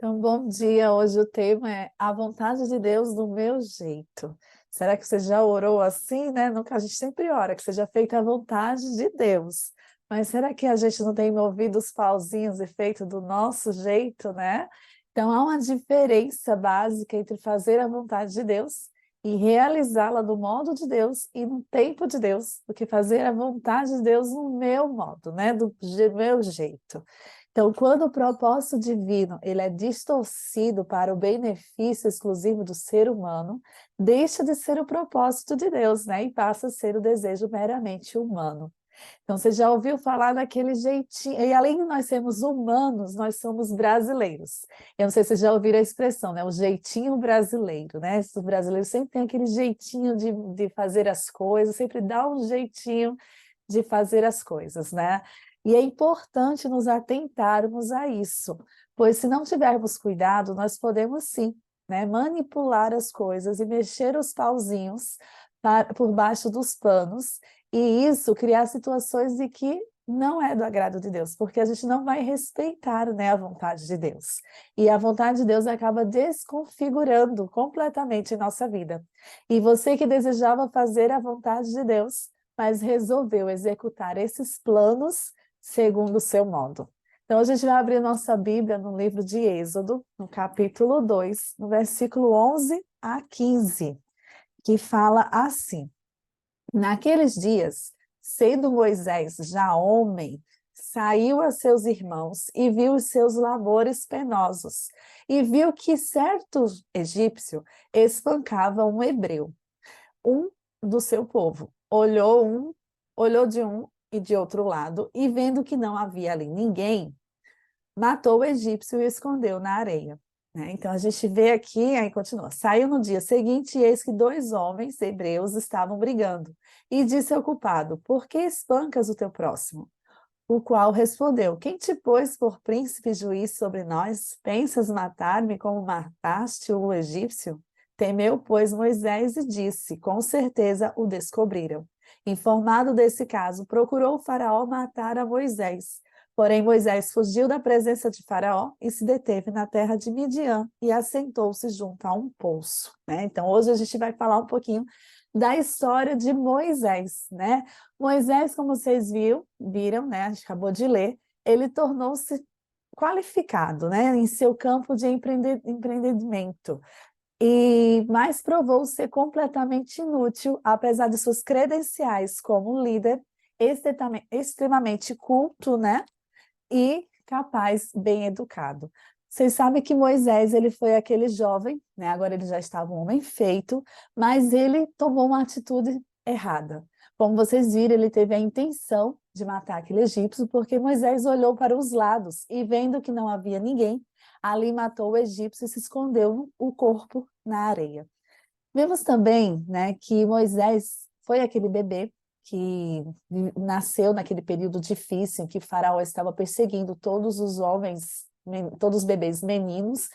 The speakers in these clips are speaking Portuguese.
Então, bom dia. Hoje o tema é a vontade de Deus do meu jeito. Será que você já orou assim, né? Nunca, a gente sempre ora que seja feita a vontade de Deus. Mas será que a gente não tem movido os pauzinhos e feito do nosso jeito, né? Então, há uma diferença básica entre fazer a vontade de Deus e realizá-la do modo de Deus e no tempo de Deus, do que fazer a vontade de Deus no meu modo, né? Meu jeito. Então, quando o propósito divino ele é distorcido para o benefício exclusivo do ser humano, deixa de ser o propósito de Deus, né? E passa a ser o desejo meramente humano. Então, você já ouviu falar daquele jeitinho, e além de nós sermos humanos, nós somos brasileiros. Eu não sei se vocês já ouviram a expressão, né? O jeitinho brasileiro, né? O brasileiro sempre tem aquele jeitinho de fazer as coisas, sempre dá um jeitinho de fazer as coisas, né? E é importante nos atentarmos a isso, pois se não tivermos cuidado, nós podemos sim, né, manipular as coisas e mexer os pauzinhos por baixo dos panos, e isso criar situações de que não é do agrado de Deus, porque a gente não vai respeitar, né, a vontade de Deus. E a vontade de Deus acaba desconfigurando completamente nossa vida. E você que desejava fazer a vontade de Deus, mas resolveu executar esses planos segundo o seu modo. Então, a gente vai abrir nossa Bíblia no livro de Êxodo, no capítulo 2, no versículo 11 a 15, que fala assim: Naqueles dias, sendo Moisés já homem, saiu a seus irmãos e viu os seus labores penosos, e viu que certo egípcio espancava um hebreu, um do seu povo. Olhou de um e de outro lado, e vendo que não havia ali ninguém, matou o egípcio e o escondeu na areia. Né? Então a gente vê aqui, aí continua. Saiu no dia seguinte, e eis que dois homens hebreus estavam brigando. E disse ao culpado: Por que espancas o teu próximo? O qual respondeu: Quem te pôs por príncipe e juiz sobre nós? Pensas matar-me como mataste o egípcio? Temeu, pois, Moisés e disse: Com certeza o descobriram. Informado desse caso, procurou o faraó matar a Moisés. Porém, Moisés fugiu da presença de Faraó e se deteve na terra de Midian e assentou-se junto a um poço. Né? Então, hoje a gente vai falar um pouquinho da história de Moisés, né? Moisés, como vocês viram, né? A gente acabou de ler, ele tornou-se qualificado, né? Em seu campo de empreendimento. E mais provou ser completamente inútil, apesar de suas credenciais como líder, extremamente culto, né? E capaz, bem educado. Vocês sabem que Moisés, ele foi aquele jovem, né? Agora ele já estava um homem feito, mas ele tomou uma atitude errada. Como vocês viram, ele teve a intenção de matar aquele egípcio, porque Moisés olhou para os lados e vendo que não havia ninguém, ali matou o egípcio e se escondeu o corpo na areia. Vemos também, né, que Moisés foi aquele bebê que nasceu naquele período difícil em que Faraó estava perseguindo todos os homens, todos os bebês meninos,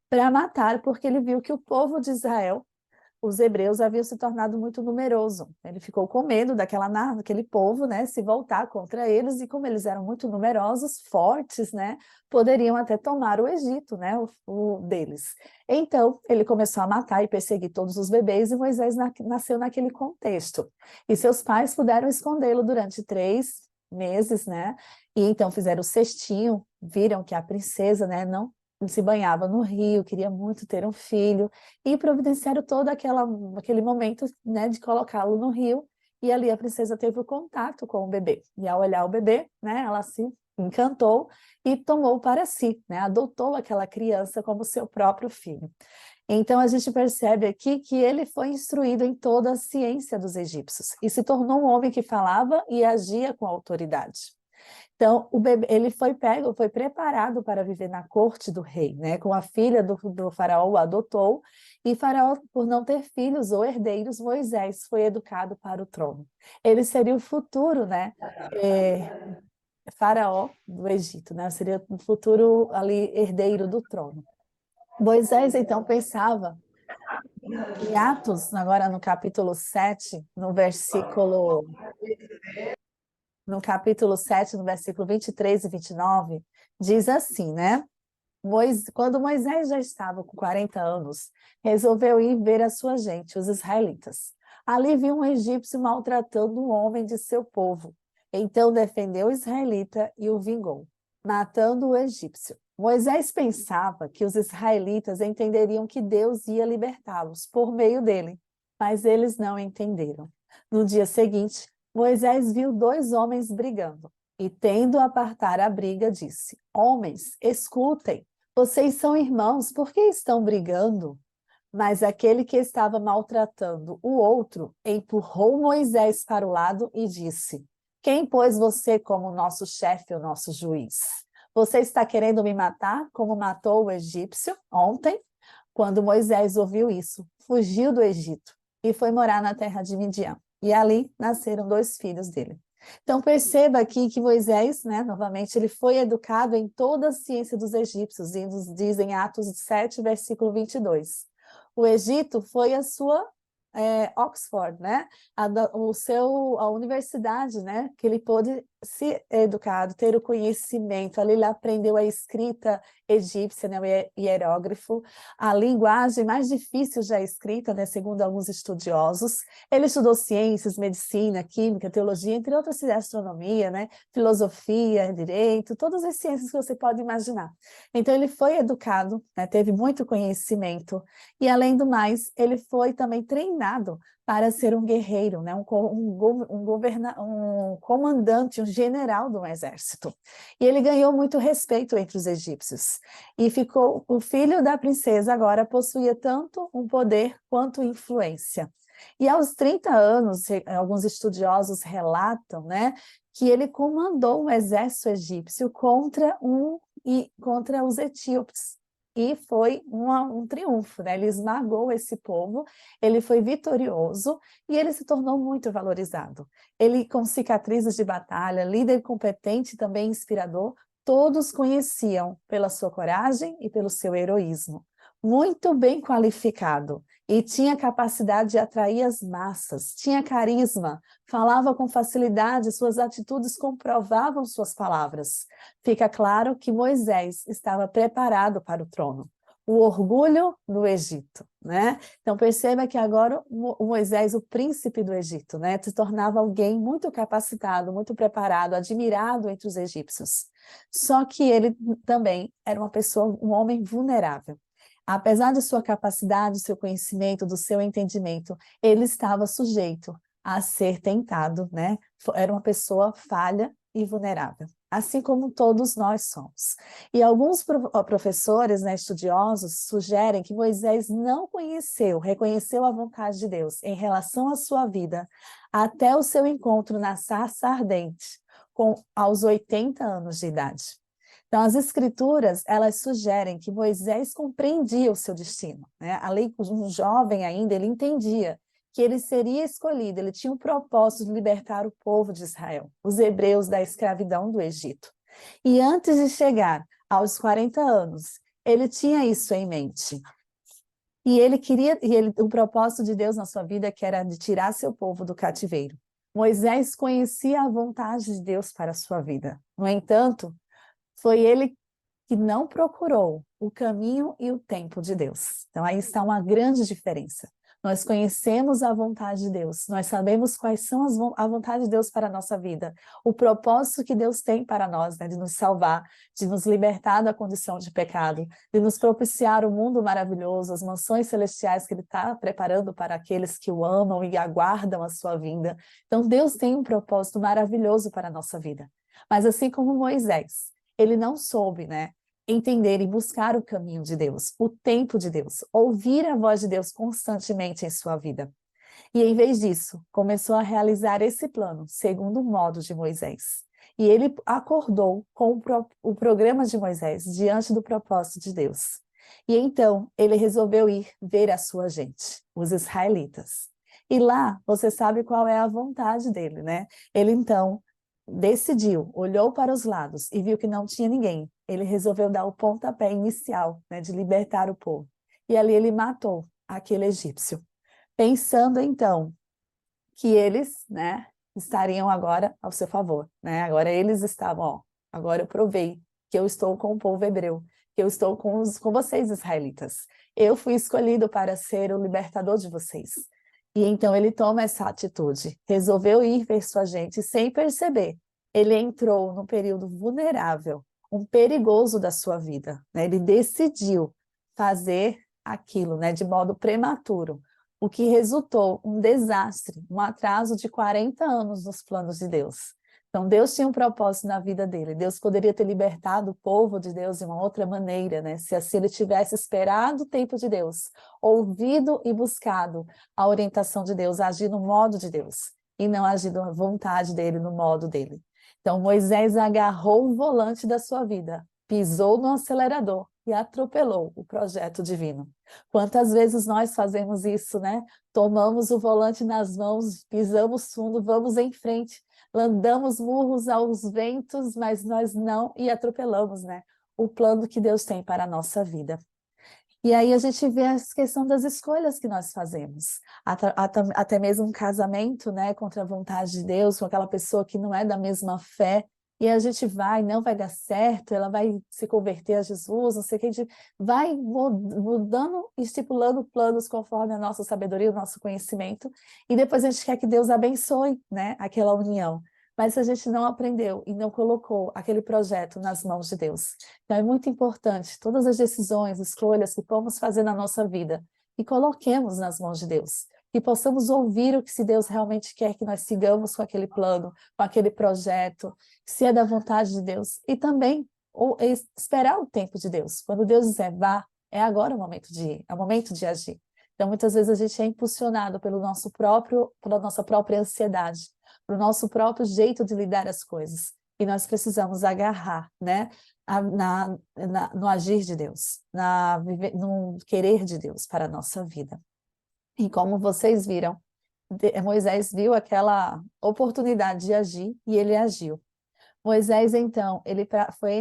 para matar, porque ele viu que o povo de Israel, os hebreus, haviam se tornado muito numeroso. Ele ficou com medo daquele povo, né, se voltar contra eles, e como eles eram muito numerosos, fortes, né, poderiam até tomar o Egito, né, o deles. Então, ele começou a matar e perseguir todos os bebês, e Moisés nasceu naquele contexto. E seus pais puderam escondê-lo durante 3 meses, né, e então fizeram o cestinho, viram que a princesa, né, não se banhava no rio, queria muito ter um filho, e providenciaram todo aquele momento, né, de colocá-lo no rio, e ali a princesa teve o contato com o bebê. E ao olhar o bebê, né, ela se encantou e tomou para si, né, adotou aquela criança como seu próprio filho. Então a gente percebe aqui que ele foi instruído em toda a ciência dos egípcios e se tornou um homem que falava e agia com autoridade. Então, o bebê, ele foi pego, foi preparado para viver na corte do rei, né? Com a filha do faraó, o adotou, e faraó, por não ter filhos ou herdeiros, Moisés foi educado para o trono. Ele seria o futuro, né? Faraó do Egito, né? Seria o futuro ali herdeiro do trono. Moisés, então, pensava em Atos, agora no capítulo 7, no capítulo 7, no versículo 23 e 29, diz assim, né? Quando Moisés já estava com 40 anos, resolveu ir ver a sua gente, os israelitas. Ali viu um egípcio maltratando um homem de seu povo. Então defendeu o israelita e o vingou, matando o egípcio. Moisés pensava que os israelitas entenderiam que Deus ia libertá-los por meio dele, mas eles não entenderam. No dia seguinte, Moisés viu dois homens brigando e, tendo apartar a briga, disse: Homens, escutem. Vocês são irmãos, por que estão brigando? Mas aquele que estava maltratando o outro empurrou Moisés para o lado e disse: Quem pôs você como nosso chefe ou nosso juiz? Você está querendo me matar, como matou o egípcio ontem? Quando Moisés ouviu isso, fugiu do Egito e foi morar na terra de Midian. E ali nasceram dois filhos dele. Então perceba aqui que Moisés, né, novamente, ele foi educado em toda a ciência dos egípcios, e nos diz em Atos 7, versículo 22. O Egito foi a sua Oxford, né? A universidade, né? Que ele pôde se educar, ter o conhecimento. Ali ele aprendeu a escrita egípcia, né? O hierógrafo, a linguagem mais difícil já escrita, né? Segundo alguns estudiosos. Ele estudou ciências, medicina, química, teologia, entre outras, astronomia, né? Filosofia, direito, todas as ciências que você pode imaginar. Então ele foi educado, né? Teve muito conhecimento e, além do mais, ele foi também treinado para ser um guerreiro, né? Um comandante, um general do exército. E ele ganhou muito respeito entre os egípcios. E ficou o filho da princesa, agora possuía tanto um poder quanto influência. E aos 30 anos, alguns estudiosos relatam, né, que ele comandou um exército egípcio contra os etíopes. E foi um triunfo, né? Ele esmagou esse povo, ele foi vitorioso e ele se tornou muito valorizado. Ele, com cicatrizes de batalha, líder competente e também inspirador, todos conheciam pela sua coragem e pelo seu heroísmo. Muito bem qualificado e tinha capacidade de atrair as massas, tinha carisma, falava com facilidade, suas atitudes comprovavam suas palavras. Fica claro que Moisés estava preparado para o trono. O orgulho do Egito, né? Então perceba que agora o Moisés, o príncipe do Egito, né, se tornava alguém muito capacitado, muito preparado, admirado entre os egípcios. Só que ele também era uma pessoa, um homem vulnerável. Apesar de sua capacidade, seu conhecimento, do seu entendimento, ele estava sujeito a ser tentado, né? Era uma pessoa falha e vulnerável, assim como todos nós somos. E alguns professores, né, estudiosos, sugerem que Moisés não reconheceu a vontade de Deus em relação à sua vida até o seu encontro na sarça ardente, aos 80 anos de idade. Então, as escrituras, elas sugerem que Moisés compreendia o seu destino, né? Além de um jovem ainda, ele entendia que ele seria escolhido, ele tinha o propósito de libertar o povo de Israel, os hebreus da escravidão do Egito. E antes de chegar aos 40 anos, ele tinha isso em mente. E o propósito de Deus na sua vida que era de tirar seu povo do cativeiro. Moisés conhecia a vontade de Deus para a sua vida. No entanto, foi ele que não procurou o caminho e o tempo de Deus. Então, aí está uma grande diferença. Nós conhecemos a vontade de Deus, nós sabemos quais são a vontade de Deus para a nossa vida, o propósito que Deus tem para nós, né, de nos salvar, de nos libertar da condição de pecado, de nos propiciar o mundo maravilhoso, as mansões celestiais que Ele está preparando para aqueles que o amam e aguardam a sua vinda. Então, Deus tem um propósito maravilhoso para a nossa vida. Mas assim como Moisés, ele não soube, né, entender e buscar o caminho de Deus, o tempo de Deus, ouvir a voz de Deus constantemente em sua vida. E em vez disso, começou a realizar esse plano, segundo o modo de Moisés. E ele acordou com o programa de Moisés diante do propósito de Deus. E então ele resolveu ir ver a sua gente, os israelitas. E lá, você sabe qual é a vontade dele, né? Ele então decidiu, olhou para os lados e viu que não tinha ninguém. Ele resolveu dar o pontapé inicial, né, de libertar o povo. E ali ele matou aquele egípcio, pensando então que eles, né, estariam agora ao seu favor, né? Agora eles estavam, ó, agora eu provei que eu estou com o povo hebreu, que eu estou com vocês, israelitas. Eu fui escolhido para ser o libertador de vocês. E então ele toma essa atitude, resolveu ir ver sua gente sem perceber. Ele entrou num período vulnerável, um perigoso da sua vida, né? Ele decidiu fazer aquilo, né, de modo prematuro, o que resultou um desastre, um atraso de 40 anos nos planos de Deus. Então, Deus tinha um propósito na vida dele. Deus poderia ter libertado o povo de Deus de uma outra maneira, né? Se assim ele tivesse esperado o tempo de Deus, ouvido e buscado a orientação de Deus, agir no modo de Deus, e não agir na vontade dele, no modo dele. Então, Moisés agarrou o volante da sua vida, pisou no acelerador e atropelou o projeto divino. Quantas vezes nós fazemos isso, né? Tomamos o volante nas mãos, pisamos fundo, vamos em frente, damos murros aos ventos, mas nós não e atropelamos, né? O plano que Deus tem para a nossa vida. E aí a gente vê a questão das escolhas que nós fazemos. Até mesmo um casamento, né, contra a vontade de Deus, com aquela pessoa que não é da mesma fé, e a gente vai, não vai dar certo, ela vai se converter a Jesus, não sei o que, a gente vai mudando, estipulando planos conforme a nossa sabedoria, o nosso conhecimento, e depois a gente quer que Deus abençoe, né, aquela união. Mas se a gente não aprendeu e não colocou aquele projeto nas mãos de Deus. Então é muito importante, todas as decisões, escolhas que vamos fazer na nossa vida, e coloquemos nas mãos de Deus. Que possamos ouvir o que se Deus realmente quer que nós sigamos com aquele plano, com aquele projeto, se é da vontade de Deus. E também esperar o tempo de Deus. Quando Deus dizer vá, é agora o momento de ir, é o momento de agir. Então muitas vezes a gente é impulsionado pela nossa própria ansiedade, para o nosso próprio jeito de lidar as coisas. E nós precisamos agarrar, né, no agir de Deus, no querer de Deus para a nossa vida. E como vocês viram, Moisés viu aquela oportunidade de agir e ele agiu. Moisés, então, ele foi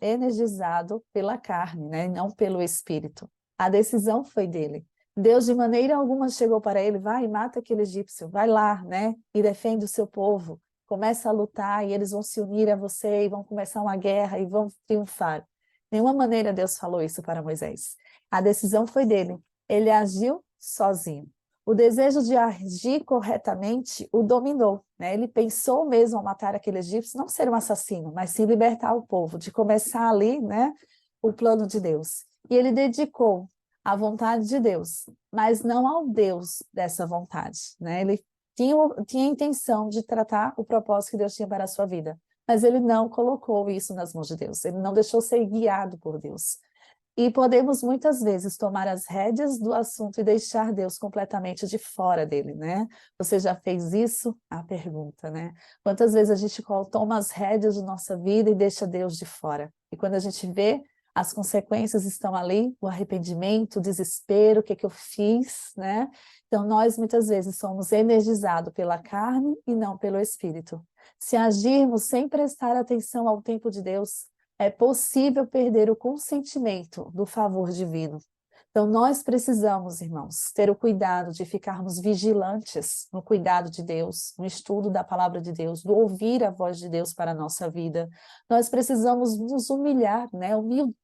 energizado pela carne, né, não pelo espírito. A decisão foi dele. Deus, de maneira alguma, chegou para ele, vai e mata aquele egípcio, vai lá, né, e defende o seu povo, começa a lutar e eles vão se unir a você e vão começar uma guerra e vão triunfar. De nenhuma maneira Deus falou isso para Moisés. A decisão foi dele. Ele agiu sozinho. O desejo de agir corretamente o dominou, né? Ele pensou mesmo ao matar aquele egípcio, não ser um assassino, mas sim libertar o povo, de começar ali, né, o plano de Deus. E ele dedicou à vontade de Deus, mas não ao Deus dessa vontade, né? Ele tinha a intenção de tratar o propósito que Deus tinha para a sua vida, mas ele não colocou isso nas mãos de Deus, ele não deixou ser guiado por Deus. E podemos muitas vezes tomar as rédeas do assunto e deixar Deus completamente de fora dele, né? Você já fez isso? A pergunta, né? Quantas vezes a gente toma as rédeas de nossa vida e deixa Deus de fora? E quando a gente vê, as consequências estão ali, o arrependimento, o desespero, o que que eu fiz, né? Então nós muitas vezes somos energizados pela carne e não pelo espírito. Se agirmos sem prestar atenção ao tempo de Deus, é possível perder o consentimento do favor divino. Então, nós precisamos, irmãos, ter o cuidado de ficarmos vigilantes no cuidado de Deus, no estudo da palavra de Deus, do ouvir a voz de Deus para a nossa vida. Nós precisamos nos humilhar, né?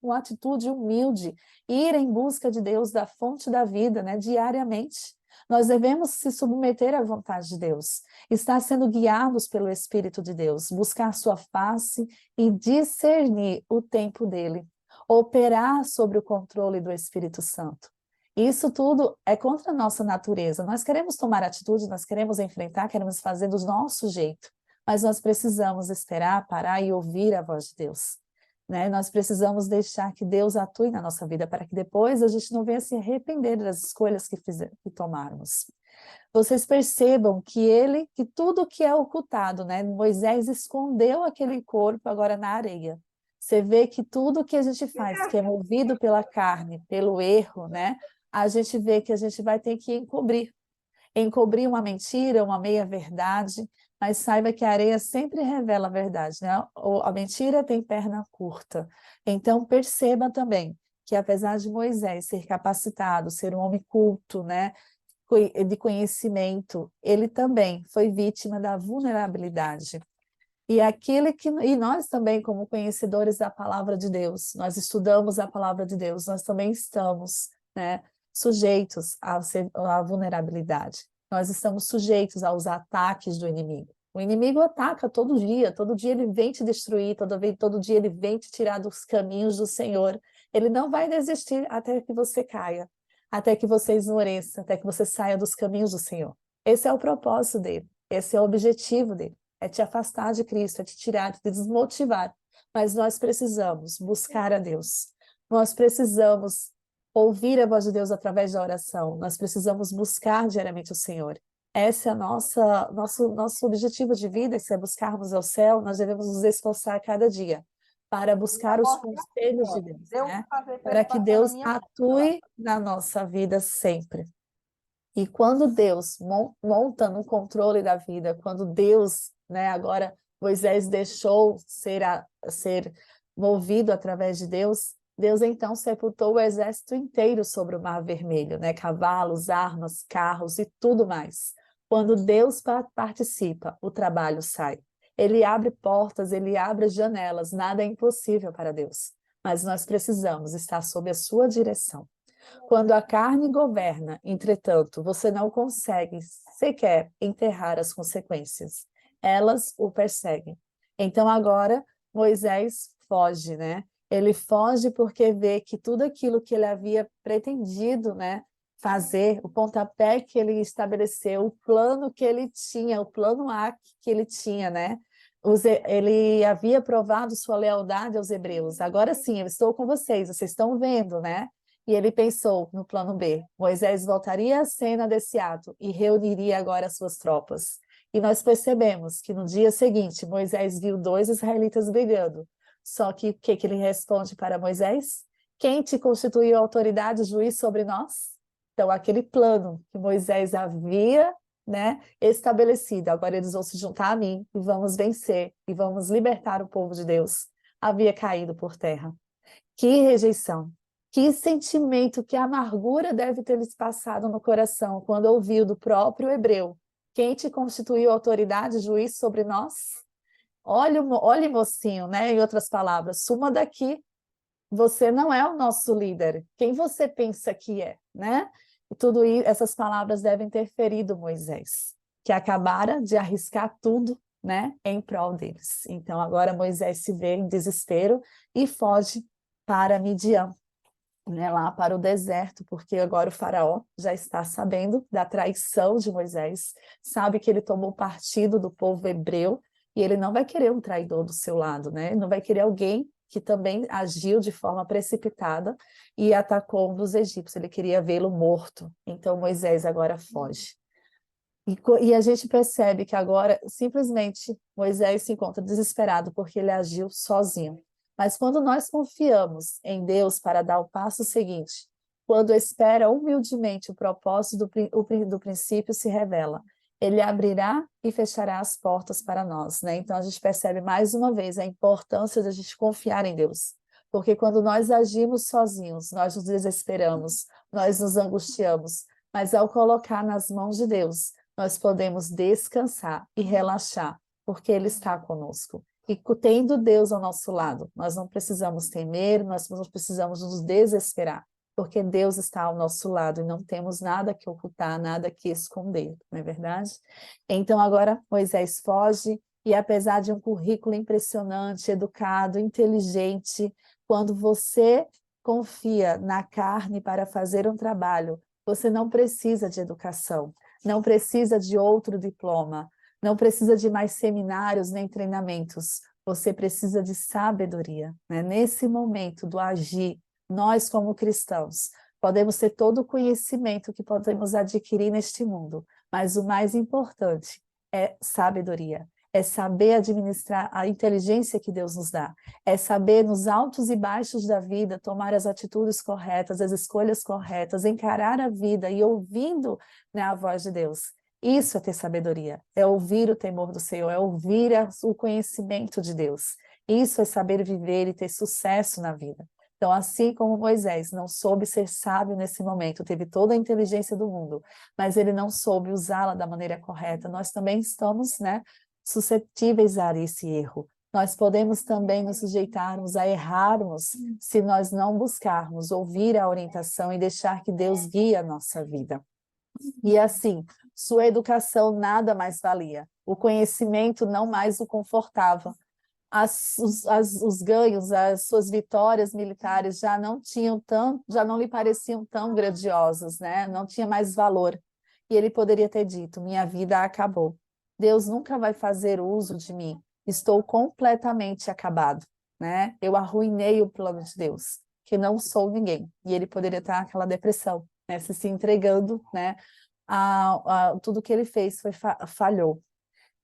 Uma atitude humilde, ir em busca de Deus, da fonte da vida, né? Diariamente. Nós devemos se submeter à vontade de Deus, estar sendo guiados pelo Espírito de Deus, buscar sua face e discernir o tempo dele, operar sobre o controle do Espírito Santo. Isso tudo é contra a nossa natureza. Nós queremos tomar atitude, nós queremos enfrentar, queremos fazer do nosso jeito, mas nós precisamos esperar, parar e ouvir a voz de Deus. Né? Nós precisamos deixar que Deus atue na nossa vida para que depois a gente não venha se arrepender das escolhas que tomarmos. Vocês percebam que tudo que é ocultado, né? Moisés escondeu aquele corpo agora na areia. Você vê que tudo que a gente faz, que é movido pela carne, pelo erro, né? A gente vê que a gente vai ter que encobrir. Encobrir uma mentira, uma meia-verdade, mas saiba que a areia sempre revela a verdade, né? A mentira tem perna curta. Então, perceba também que apesar de Moisés ser capacitado, ser um homem culto, né? De conhecimento, ele também foi vítima da vulnerabilidade. E nós também, como conhecedores da palavra de Deus, nós estudamos a palavra de Deus, nós também estamos, né, sujeitos à vulnerabilidade. Nós estamos sujeitos aos ataques do inimigo. O inimigo ataca todo dia ele vem te destruir, todo dia ele vem te tirar dos caminhos do Senhor. Ele não vai desistir até que você caia, até que você esmoreça, até que você saia dos caminhos do Senhor. Esse é o propósito dele, esse é o objetivo dele, é te afastar de Cristo, é te tirar, te desmotivar. Mas nós precisamos buscar a Deus, nós precisamos ouvir a voz de Deus através da oração, nós precisamos buscar diariamente o Senhor. Esse é nosso objetivo de vida, se é buscarmos ao céu, nós devemos nos esforçar cada dia para buscar os conselhos de Deus, né? Para que Deus atue na nossa vida sempre. E quando Deus monta no controle da vida, quando Deus, né, agora Moisés deixou ser movido através de Deus, Deus então sepultou o exército inteiro sobre o Mar Vermelho, né, cavalos, armas, carros e tudo mais. Quando Deus participa, o trabalho sai. Ele abre portas, ele abre janelas, nada é impossível para Deus. Mas nós precisamos estar sob a sua direção. Quando a carne governa, entretanto, você não consegue sequer enterrar as consequências. Elas o perseguem. Então agora Moisés foge, né? Ele foge porque vê que tudo aquilo que ele havia pretendido, né, fazer, o pontapé que ele estabeleceu, o plano que ele tinha, o plano A que ele tinha, né? Ele havia provado sua lealdade aos hebreus. Agora sim, eu estou com vocês estão vendo, né? E ele pensou no plano B. Moisés voltaria à cena desse ato e reuniria agora as suas tropas. E nós percebemos que no dia seguinte, Moisés viu 2 israelitas brigando. Só que o que ele responde para Moisés? Quem te constituiu autoridade e juiz sobre nós? Então, aquele plano que Moisés havia, né, estabelecido, agora eles vão se juntar a mim e vamos vencer e vamos libertar o povo de Deus, havia caído por terra. Que rejeição! Que sentimento, que amargura deve ter lhes passado no coração quando ouviu do próprio hebreu: quem te constituiu autoridade e juiz sobre nós? Olha, mocinho, né? Em outras palavras, suma daqui. Você não é o nosso líder. Quem você pensa que é, né? E tudo isso, essas palavras devem ter ferido Moisés, que acabara de arriscar tudo, né, em prol deles. Então agora Moisés se vê em desespero e foge para Midian, né, lá para o deserto, porque agora o faraó já está sabendo da traição de Moisés, sabe que ele tomou partido do povo hebreu, e ele não vai querer um traidor do seu lado, né? Ele não vai querer alguém que também agiu de forma precipitada e atacou um dos egípcios, ele queria vê-lo morto. Então Moisés agora foge. E a gente percebe que agora, simplesmente, Moisés se encontra desesperado porque ele agiu sozinho. Mas quando nós confiamos em Deus para dar o passo seguinte, quando espera humildemente o propósito do princípio se revela, ele abrirá e fechará as portas para nós, né? Então a gente percebe mais uma vez a importância de a gente confiar em Deus. Porque quando nós agimos sozinhos, nós nos desesperamos, nós nos angustiamos, mas ao colocar nas mãos de Deus, nós podemos descansar e relaxar, porque Ele está conosco. E tendo Deus ao nosso lado, nós não precisamos temer, nós não precisamos nos desesperar, porque Deus está ao nosso lado e não temos nada que ocultar, nada que esconder, não é verdade? Então agora Moisés foge e apesar de um currículo impressionante, educado, inteligente, quando você confia na carne para fazer um trabalho, você não precisa de educação, não precisa de outro diploma, não precisa de mais seminários nem treinamentos, você precisa de sabedoria, né? Nesse momento do agir, nós como cristãos, podemos ter todo o conhecimento que podemos adquirir neste mundo, mas o mais importante é sabedoria, é saber administrar a inteligência que Deus nos dá, é saber nos altos e baixos da vida tomar as atitudes corretas, as escolhas corretas, encarar a vida e ouvindo, né, a voz de Deus. Isso é ter sabedoria, é ouvir o temor do Senhor, é ouvir o conhecimento de Deus. Isso é saber viver e ter sucesso na vida. Então, assim como Moisés não soube ser sábio nesse momento, teve toda a inteligência do mundo, mas ele não soube usá-la da maneira correta, nós também estamos, né, suscetíveis a esse erro. Nós podemos também nos sujeitarmos a errarmos se nós não buscarmos ouvir a orientação e deixar que Deus guie a nossa vida. E assim, sua educação nada mais valia, o conhecimento não mais o confortava, os ganhos, as suas vitórias militares já não lhe pareciam tão grandiosas, né? Não tinha mais valor. E ele poderia ter dito: minha vida acabou. Deus nunca vai fazer uso de mim. Estou completamente acabado, né? Eu arruinei o plano de Deus, que não sou ninguém. E ele poderia estar naquela depressão, né? Se entregando, né? Tudo que ele fez falhou.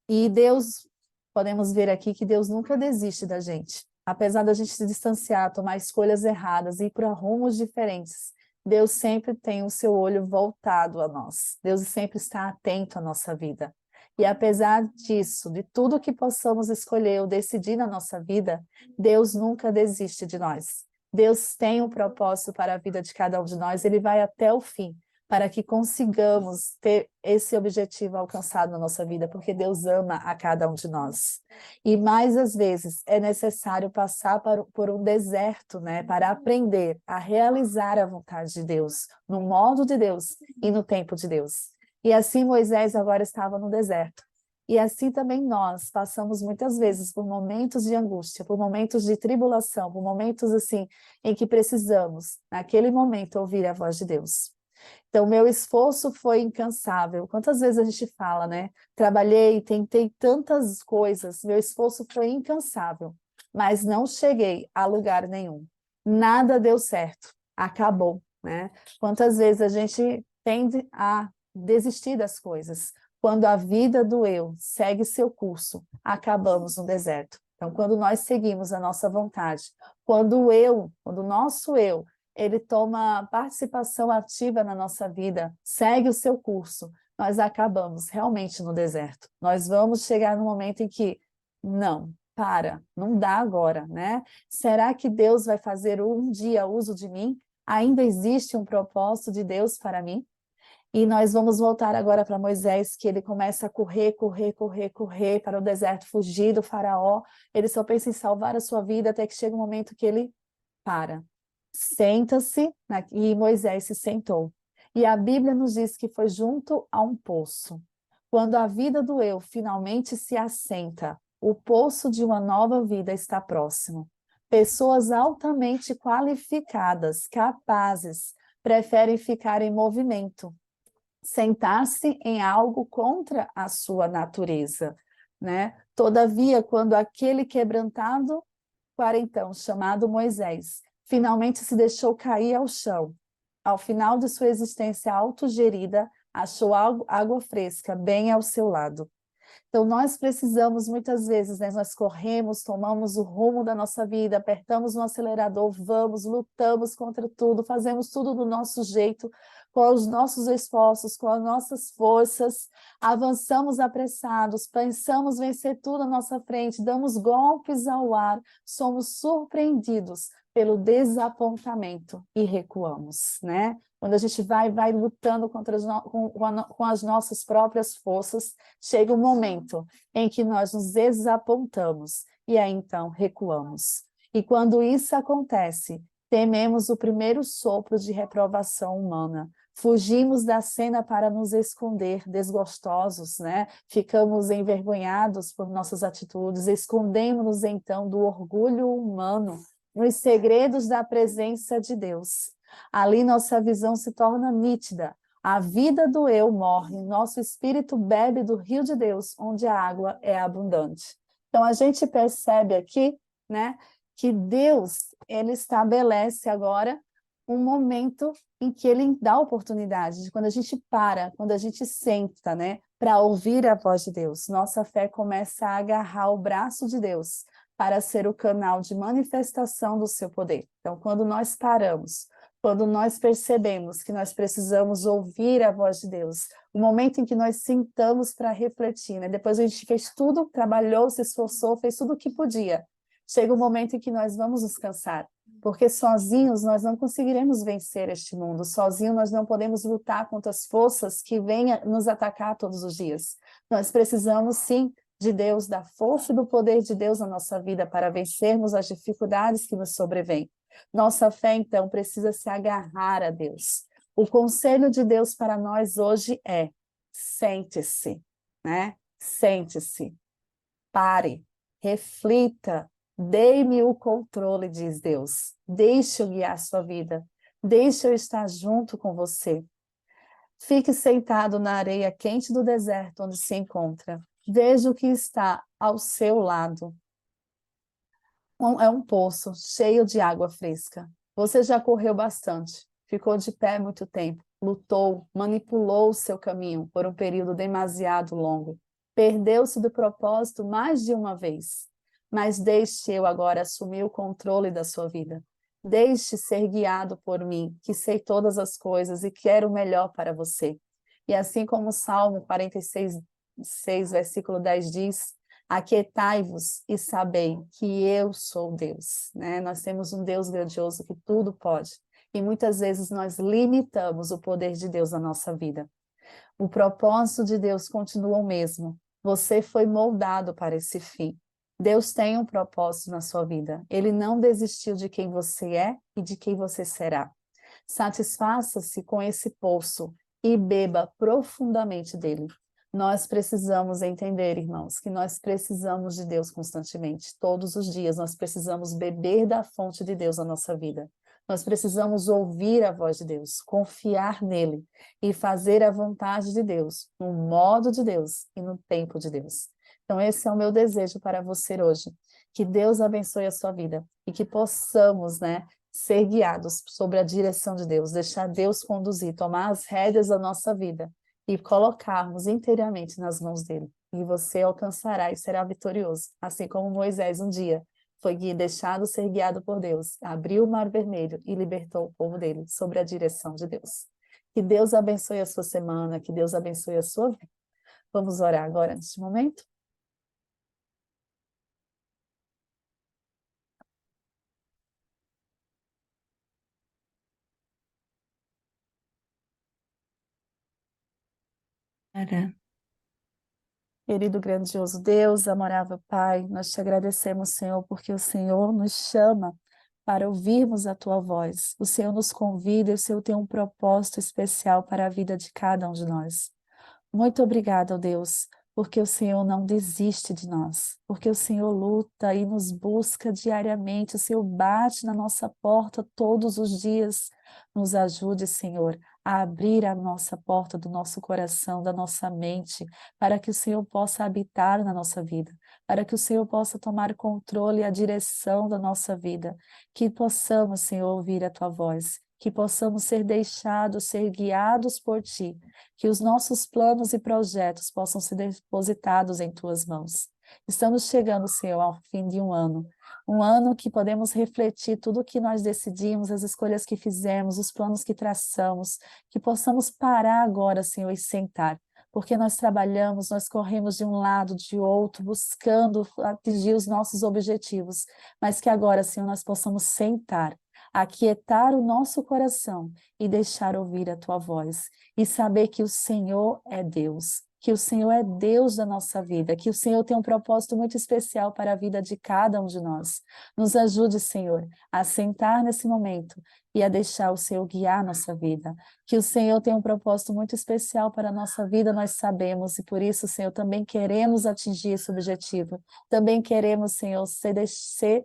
E Deus, podemos ver aqui que Deus nunca desiste da gente. Apesar da gente se distanciar, tomar escolhas erradas e ir para rumos diferentes, Deus sempre tem o seu olho voltado a nós. Deus sempre está atento à nossa vida. E apesar disso, de tudo que possamos escolher ou decidir na nossa vida, Deus nunca desiste de nós. Deus tem um propósito para a vida de cada um de nós, ele vai até o fim, para que consigamos ter esse objetivo alcançado na nossa vida, porque Deus ama a cada um de nós. E mais às vezes é necessário passar por um deserto, né, para aprender a realizar a vontade de Deus, no modo de Deus e no tempo de Deus. E assim Moisés agora estava no deserto. E assim também nós passamos muitas vezes por momentos de angústia, por momentos de tribulação, por momentos assim em que precisamos, naquele momento, ouvir a voz de Deus. Então, meu esforço foi incansável. Quantas vezes a gente fala, né? Trabalhei, tentei tantas coisas, meu esforço foi incansável, mas não cheguei a lugar nenhum. Nada deu certo, acabou, né? Quantas vezes a gente tende a desistir das coisas? Quando a vida do eu segue seu curso, acabamos no deserto. Então, quando nós seguimos a nossa vontade, quando o nosso eu, ele toma participação ativa na nossa vida, segue o seu curso, nós acabamos realmente no deserto. Nós vamos chegar no momento em que, não dá agora, né? Será que Deus vai fazer um dia uso de mim? Ainda existe um propósito de Deus para mim? E nós vamos voltar agora para Moisés, que ele começa a correr para o deserto, fugir do faraó. Ele só pensa em salvar a sua vida até que chega um momento que ele para. Senta-se, e Moisés se sentou. E a Bíblia nos diz que foi junto a um poço. Quando a vida do eu finalmente se assenta, o poço de uma nova vida está próximo. Pessoas altamente qualificadas, capazes, preferem ficar em movimento, sentar-se em algo contra a sua natureza, né? Todavia, quando aquele quebrantado quarentão, chamado Moisés, finalmente se deixou cair ao chão, ao final de sua existência autogerida, achou água fresca bem ao seu lado. Então, nós precisamos, muitas vezes, né, nós corremos, tomamos o rumo da nossa vida, apertamos no acelerador, vamos, lutamos contra tudo, fazemos tudo do nosso jeito, com os nossos esforços, com as nossas forças, avançamos apressados, pensamos vencer tudo à nossa frente, damos golpes ao ar, somos surpreendidos pelo desapontamento e recuamos, né? Quando a gente vai lutando com as nossas próprias forças, chega um momento em que nós nos desapontamos e aí então recuamos. E quando isso acontece, tememos o primeiro sopro de reprovação humana. Fugimos da cena para nos esconder, desgostosos, né? Ficamos envergonhados por nossas atitudes, escondemos-nos então do orgulho humano, nos segredos da presença de Deus. Ali nossa visão se torna nítida, a vida do eu morre, nosso espírito bebe do rio de Deus, onde a água é abundante. Então a gente percebe aqui, né, que Deus, ele estabelece agora um momento em que ele dá oportunidade, de quando a gente para, quando a gente senta, né, para ouvir a voz de Deus, nossa fé começa a agarrar o braço de Deus para ser o canal de manifestação do seu poder. Então, quando nós paramos, quando nós percebemos que nós precisamos ouvir a voz de Deus, o momento em que nós sentamos para refletir, né? Depois a gente fez tudo, trabalhou, se esforçou, fez tudo o que podia. Chega um momento em que nós vamos nos cansar, porque sozinhos nós não conseguiremos vencer este mundo, sozinhos nós não podemos lutar contra as forças que vêm nos atacar todos os dias. Nós precisamos, sim, de Deus, da força e do poder de Deus na nossa vida para vencermos as dificuldades que nos sobrevêm. Nossa fé, então, precisa se agarrar a Deus. O conselho de Deus para nós hoje é: sente-se, né? Sente-se, pare, reflita, dê-me o controle, diz Deus. Deixe eu guiar a sua vida, deixe eu estar junto com você. Fique sentado na areia quente do deserto onde se encontra. Veja o que está ao seu lado. É um poço cheio de água fresca. Você já correu bastante, ficou de pé muito tempo, lutou, manipulou o seu caminho por um período demasiado longo. Perdeu-se do propósito mais de uma vez. Mas deixe eu agora assumir o controle da sua vida. Deixe ser guiado por mim, que sei todas as coisas e quero o melhor para você. E assim como o Salmo 46, 6, versículo 10 diz: aquietai-vos e sabei que eu sou Deus, né? Nós temos um Deus grandioso que tudo pode. E muitas vezes nós limitamos o poder de Deus na nossa vida. O propósito de Deus continua o mesmo. Você foi moldado para esse fim. Deus tem um propósito na sua vida. Ele não desistiu de quem você é e de quem você será. Satisfaça-se com esse poço e beba profundamente dele. Nós precisamos entender, irmãos, que nós precisamos de Deus constantemente. Todos os dias nós precisamos beber da fonte de Deus na nossa vida. Nós precisamos ouvir a voz de Deus, confiar nele e fazer a vontade de Deus, no modo de Deus e no tempo de Deus. Então esse é o meu desejo para você hoje. Que Deus abençoe a sua vida e que possamos, né, ser guiados sobre a direção de Deus, deixar Deus conduzir, tomar as rédeas da nossa vida e colocarmos inteiramente nas mãos dele. E você alcançará e será vitorioso, assim como Moisés um dia foi deixado ser guiado por Deus, abriu o Mar Vermelho e libertou o povo dele sobre a direção de Deus. Que Deus abençoe a sua semana, que Deus abençoe a sua vida. Vamos orar agora neste momento? Para Querido grandioso Deus, amorável Pai, nós te agradecemos, Senhor, porque o Senhor nos chama para ouvirmos a tua voz. O Senhor nos convida e o Senhor tem um propósito especial para a vida de cada um de nós. Muito obrigada, ó Deus, porque o Senhor não desiste de nós, porque o Senhor luta e nos busca diariamente, o Senhor bate na nossa porta todos os dias. Nos ajude, Senhor, a abrir a nossa porta do nosso coração, da nossa mente, para que o Senhor possa habitar na nossa vida, para que o Senhor possa tomar controle e a direção da nossa vida, que possamos, Senhor, ouvir a tua voz, que possamos ser deixados, ser guiados por ti, que os nossos planos e projetos possam ser depositados em tuas mãos. Estamos chegando, Senhor, ao fim de um ano que podemos refletir tudo o que nós decidimos, as escolhas que fizemos, os planos que traçamos, que possamos parar agora, Senhor, e sentar, porque nós trabalhamos, nós corremos de um lado, de outro, buscando atingir os nossos objetivos, mas que agora, Senhor, nós possamos sentar, aquietar o nosso coração e deixar ouvir a tua voz e saber que o Senhor é Deus, que o Senhor é Deus da nossa vida, que o Senhor tem um propósito muito especial para a vida de cada um de nós. Nos ajude, Senhor, a sentar nesse momento e a deixar o Senhor guiar a nossa vida. Que o Senhor tem um propósito muito especial para a nossa vida, nós sabemos, e por isso, Senhor, também queremos atingir esse objetivo. Também queremos, Senhor, ser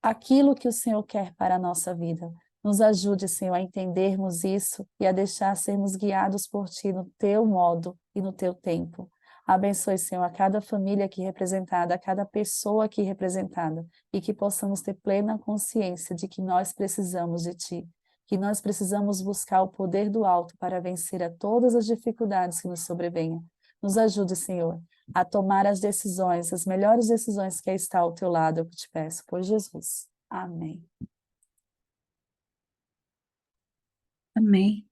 aquilo que o Senhor quer para a nossa vida. Nos ajude, Senhor, a entendermos isso e a deixar sermos guiados por Ti no Teu modo e no Teu tempo. Abençoe, Senhor, a cada família aqui representada, a cada pessoa aqui representada, e que possamos ter plena consciência de que nós precisamos de Ti, que nós precisamos buscar o poder do alto para vencer a todas as dificuldades que nos sobrevenham. Nos ajude, Senhor, a tomar as decisões, as melhores decisões que está ao Teu lado, eu te peço, por Jesus. Amém. Amém.